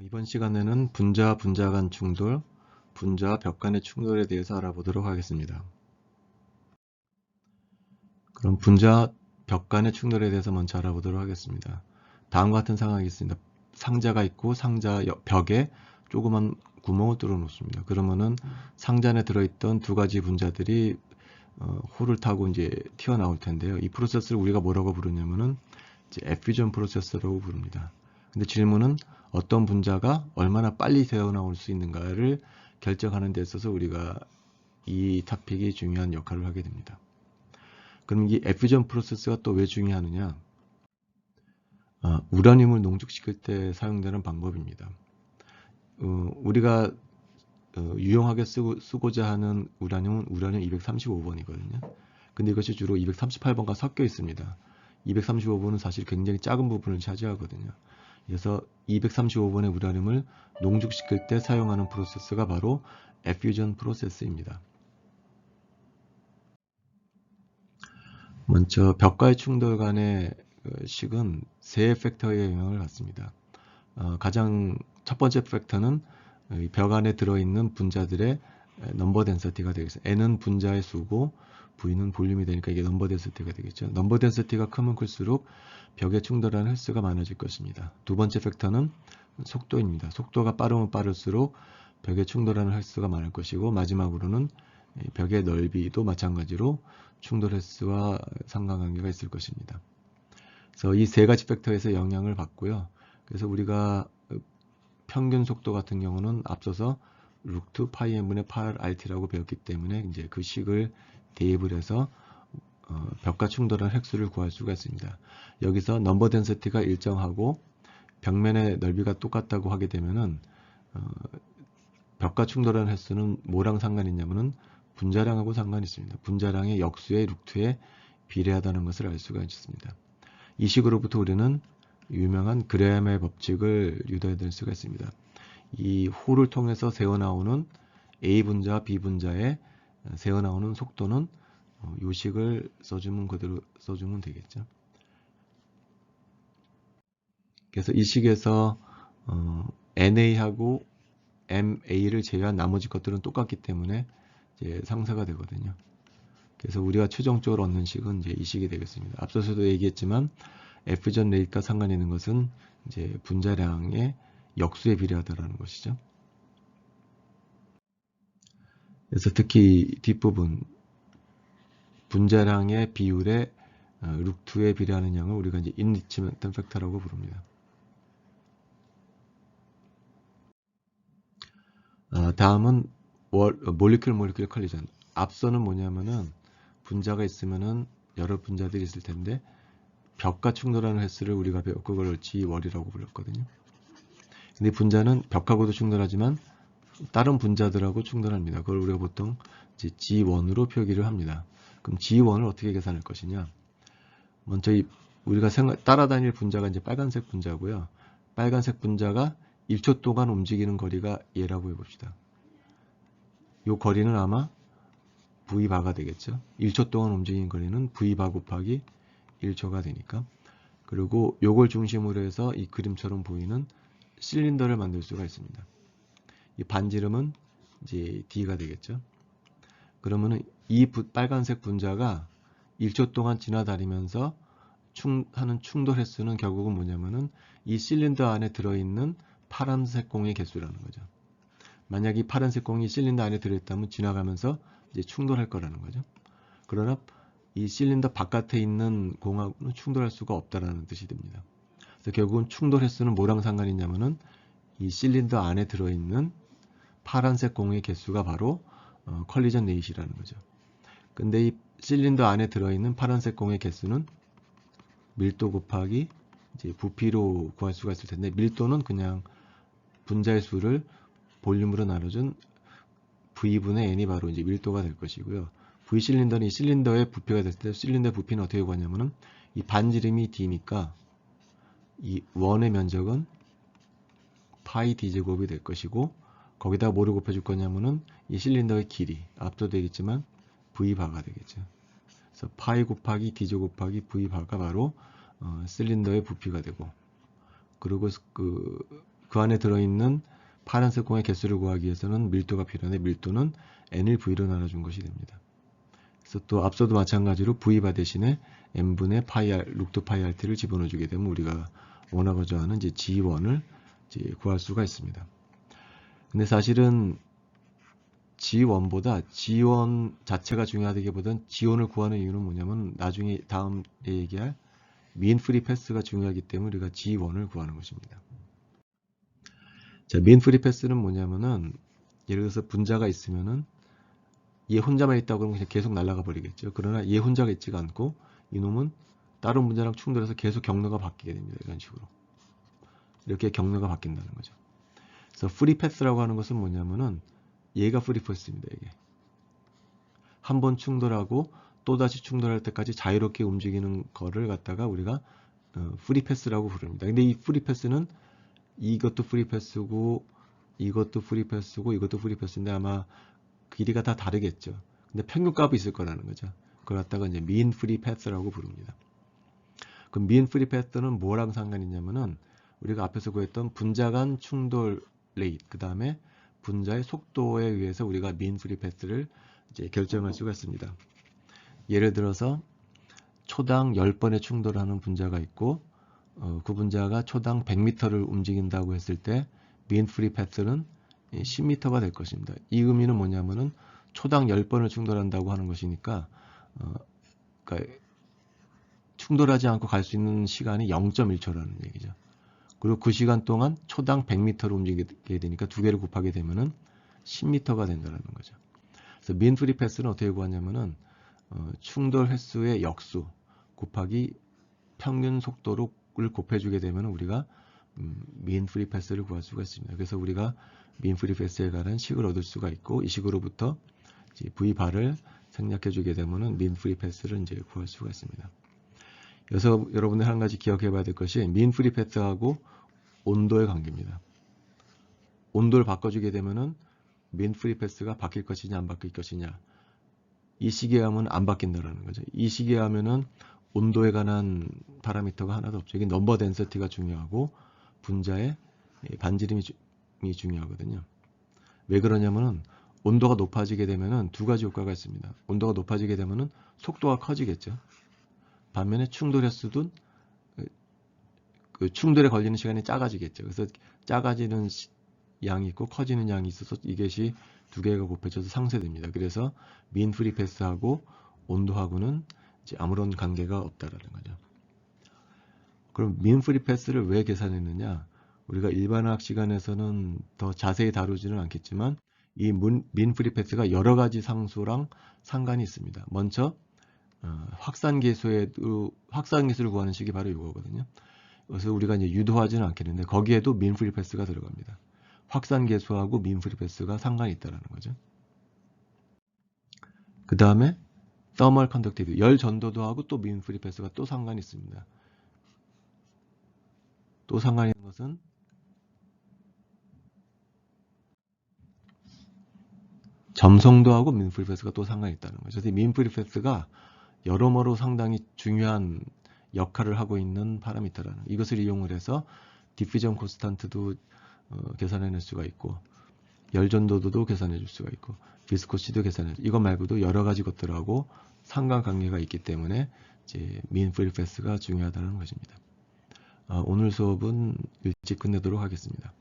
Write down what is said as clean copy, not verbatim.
이번 시간에는 분자와 분자 간 충돌, 분자와 벽 간의 충돌에 대해서 알아보도록 하겠습니다. 그럼 분자와 벽 간의 충돌에 대해서 먼저 알아보도록 하겠습니다. 다음과 같은 상황이 있습니다. 상자가 있고 상자 벽에 조그만 구멍을 뚫어 놓습니다. 그러면은 상자 안에 들어있던 두 가지 분자들이 홀을 타고 이제 튀어나올 텐데요. 이 프로세스를 우리가 뭐라고 부르냐면은 이제 에퓨전 프로세스라고 부릅니다. 근데 질문은 어떤 분자가 얼마나 빨리 새어나올 수 있는가를 결정하는 데 있어서 우리가 이 토픽이 중요한 역할을 하게 됩니다. 그럼 이 에퓨전 프로세스가 또 왜 중요하느냐? 우라늄을 농축시킬 때 사용되는 방법입니다. 우리가 유용하게 쓰고자 하는 우라늄은 우라늄 235번이거든요. 근데 이것이 주로 238번과 섞여 있습니다. 235번은 사실 굉장히 작은 부분을 차지하거든요. 그래서 235번의 우라늄을 농축시킬 때 사용하는 프로세스가 바로 에퓨전 프로세스입니다. 먼저 벽과의 충돌 간의 식은 세 팩터의 영향을 받습니다. 가장 첫 번째 팩터는 벽 안에 들어있는 분자들의 넘버 덴서티가 되겠습니다. N은 분자의 수고 V는 볼륨이 되니까 이게 넘버 덴서티가 되겠죠. 넘버 덴서티가 크면 클수록 벽에 충돌하는 횟수가 많아질 것입니다. 두 번째 팩터는 속도입니다. 속도가 빠르면 빠를수록 벽에 충돌하는 횟수가 많을 것이고, 마지막으로는 벽의 넓이도 마찬가지로 충돌 횟수와 상관관계가 있을 것입니다. 그래서 이 세 가지 팩터에서 영향을 받고요. 그래서 우리가 평균 속도 같은 경우는 앞서서 루트 파이 n분의 8rt라고 배웠기 때문에 이제 그 식을 대입을 해서 벽과 충돌한 획수를 구할 수가 있습니다. 여기서 넘버 덴시티가 일정하고 벽면의 넓이가 똑같다고 하게 되면은 벽과 충돌한 횟수는 뭐랑 상관이 있냐면은 분자량하고 상관이 있습니다. 분자량의 역수의 루트에 비례하다는 것을 알 수가 있습니다. 이 식으로부터 우리는 유명한 그레함의 법칙을 유도해낼 수가 있습니다. 이 홀을 통해서 새어나오는 A 분자와 B 분자의 새어나오는 속도는 이 식을 써주면 그대로 써주면 되겠죠. 그래서 이 식에서 NA하고 MA를 제외한 나머지 것들은 똑같기 때문에 이제 상쇄가 되거든요. 그래서 우리가 최종적으로 얻는 식은 이제 이 식이 되겠습니다. 앞서서도 얘기했지만 F전 레이트가 상관이 있는 것은 이제 분자량의 역수에 비례하다라는 것이죠. 그래서 특히 뒷부분 분자량의 비율의 루트에 비례하는 양을 우리가 이제 인리치먼트 팩터라고 부릅니다. 다음은 몰리큘 컬리전. 앞서는 뭐냐면은 분자가 있으면은 여러 분자들이 있을 텐데 벽과 충돌하는 횟수를 우리가 배웠고 그걸 G월이라고 불렀거든요. 근데 분자는 벽하고도 충돌하지만 다른 분자들하고 충돌합니다. 그걸 우리가 보통 이제 G1으로 표기를 합니다. 그럼 G1을 어떻게 계산할 것이냐? 먼저 우리가 따라다닐 분자가 이제 빨간색 분자고요. 빨간색 분자가 1초 동안 움직이는 거리가 얘라고 해봅시다. 이 거리는 아마 V바가 되겠죠. 1초 동안 움직이는 거리는 V바 곱하기 1초가 되니까. 그리고 요걸 중심으로 해서 이 그림처럼 보이는 실린더를 만들 수가 있습니다. 이 반지름은 이제 D가 되겠죠. 그러면은 이 빨간색 분자가 1초 동안 지나다니면서 하는 충돌 횟수는 결국은 뭐냐면은 이 실린더 안에 들어있는 파란색 공의 개수라는 거죠. 만약 이 파란색 공이 실린더 안에 들어있다면 지나가면서 이제 충돌할 거라는 거죠. 그러나 이 실린더 바깥에 있는 공하고는 충돌할 수가 없다라는 뜻이 됩니다. 그래서 결국은 충돌 횟수는 뭐랑 상관이 있냐면은 이 실린더 안에 들어있는 파란색 공의 개수가 바로 컬리전 레이시라는 거죠. 근데 이 실린더 안에 들어있는 파란색 공의 개수는 밀도 곱하기 이제 부피로 구할 수가 있을 텐데, 밀도는 그냥 분자의 수를 볼륨으로 나눠준 V분의 N이 바로 이제 밀도가 될 것이고요. V 실린더는 이 실린더의 부피가 됐을 때 실린더의 부피는 어떻게 구하냐면은 이 반지름이 D니까 이 원의 면적은 파이 D 제곱이 될 것이고, 거기다가 뭐를 곱해줄 거냐면은 이 실린더의 길이, 앞도 되겠지만 V바가 되겠죠. 그래서 파이 곱하기 D 제곱 곱하기 V바가 바로 실린더의 부피가 되고, 그리고 그 그 안에 들어있는 파란색 공의 개수를 구하기 위해서는 밀도가 필요한데 밀도는 n을 v로 나눠준 것이 됩니다. 그래서 또 앞서도 마찬가지로 v바 대신에 n분의 파이 r, 루트 파이 rt를 집어넣어주게 되면 우리가 원하고자 하는 이제 G1을 이제 구할 수가 있습니다. 근데 사실은 G1보다 G1 자체가 중요하다기보다는 G1을 구하는 이유는 뭐냐면 나중에 다음에 얘기할 mean free pass가 중요하기 때문에 우리가 G1을 구하는 것입니다. 자, mean free pass는 뭐냐면은 예를 들어서 분자가 있으면은 얘 혼자만 있다고 그러면 그냥 계속 날아가 버리겠죠. 그러나 얘 혼자가 있지가 않고 이놈은 다른 분자랑 충돌해서 계속 경로가 바뀌게 됩니다. 이런 식으로. 이렇게 경로가 바뀐다는 거죠. 그래서 free pass라고 하는 것은 뭐냐면은 얘가 free pass입니다. 이게. 한번 충돌하고 또다시 충돌할 때까지 자유롭게 움직이는 거를 갖다가 우리가 free pass라고 부릅니다. 근데 이 free pass는 이것도 free pass고 이것도 free pass고 이것도 free pass인데 아마 길이가 다 다르겠죠. 근데 평균값이 있을 거라는 거죠. 그걸 갖다가 이제 mean free path라고 부릅니다. 그럼 mean free path는 뭐랑 상관이 있냐면은 우리가 앞에서 구했던 분자 간 충돌 레이트, 그 다음에 분자의 속도에 의해서 우리가 mean free path를 이제 결정할 수가 있습니다. 예를 들어서 초당 10번의 충돌하는 분자가 있고 그 분자가 초당 100m를 움직인다고 했을 때 mean free path는 10m가 될 것입니다. 이 의미는 뭐냐면은 초당 10번을 충돌한다고 하는 것이니까 그러니까 충돌하지 않고 갈 수 있는 시간이 0.1초라는 얘기죠. 그리고 그 시간 동안 초당 100m를 움직이게 되니까 두 개를 곱하게 되면은 10m가 된다는 거죠. 그래서 mean free pass는 어떻게 구하냐면은 충돌 횟수의 역수 곱하기 평균 속도를 곱해주게 되면 우리가 mean free pass를 구할 수가 있습니다. 그래서 우리가 mean free pass에 관한 식을 얻을 수가 있고 이 식으로부터 이제 v바를 생략해주게 되면은 mean free pass를 이제 구할 수가 있습니다. 여기서 여러분들 한 가지 기억해봐야 될 것이 mean free pass하고 온도의 관계입니다. 온도를 바꿔주게 되면은 mean free pass가 바뀔 것이냐 안 바뀔 것이냐. 이 시기에 하면 안 바뀐다라는 거죠. 이 시기에 하면은 온도에 관한 파라미터가 하나도 없죠. 이게 넘버 덴서티가 중요하고 분자의 반지름이 중요하거든요. 왜 그러냐면은 온도가 높아지게 되면은 두 가지 효과가 있습니다. 온도가 높아지게 되면은 속도가 커지겠죠. 반면에 충돌 횟수도 그 충돌에 걸리는 시간이 작아지겠죠. 그래서 작아지는 양이 있고 커지는 양이 있어서 이것이 두 개가 곱해져서 상쇄됩니다. 그래서 mean free pass하고 온도하고는 이제 아무런 관계가 없다라는 거죠. 그럼 mean free pass를 왜 계산했느냐? 우리가 일반화학 시간에서는 더 자세히 다루지는 않겠지만 이 mean free pass가 여러 가지 상수랑 상관이 있습니다. 먼저 확산계수를 구하는 식이 바로 이거거든요. 그래서 우리가 이제 유도하지는 않겠는데 거기에도 mean free pass가 들어갑니다. 확산계수하고 mean free pass가 상관이 있다는 거죠. 그 다음에 thermal conductivity, 열 전도도하고 또 mean free pass가 또 상관이 있습니다. 또 상관이 있는 것은 점성도하고 mean free pass가 또 상관이 있다는 거죠. 그래서 mean free pass가 여러모로 상당히 중요한 역할을 하고 있는 파라미터라는 이것을 이용을 해서 디퓨전 콘스탄트도 계산해낼 수가 있고 열 전도도도 계산해 줄 수가 있고 비스코시도 계산해 이것 말고도 여러 가지 것들하고 상관관계가 있기 때문에 이제 mean free pass가 중요하다는 것입니다. 오늘 수업은 일찍 끝내도록 하겠습니다.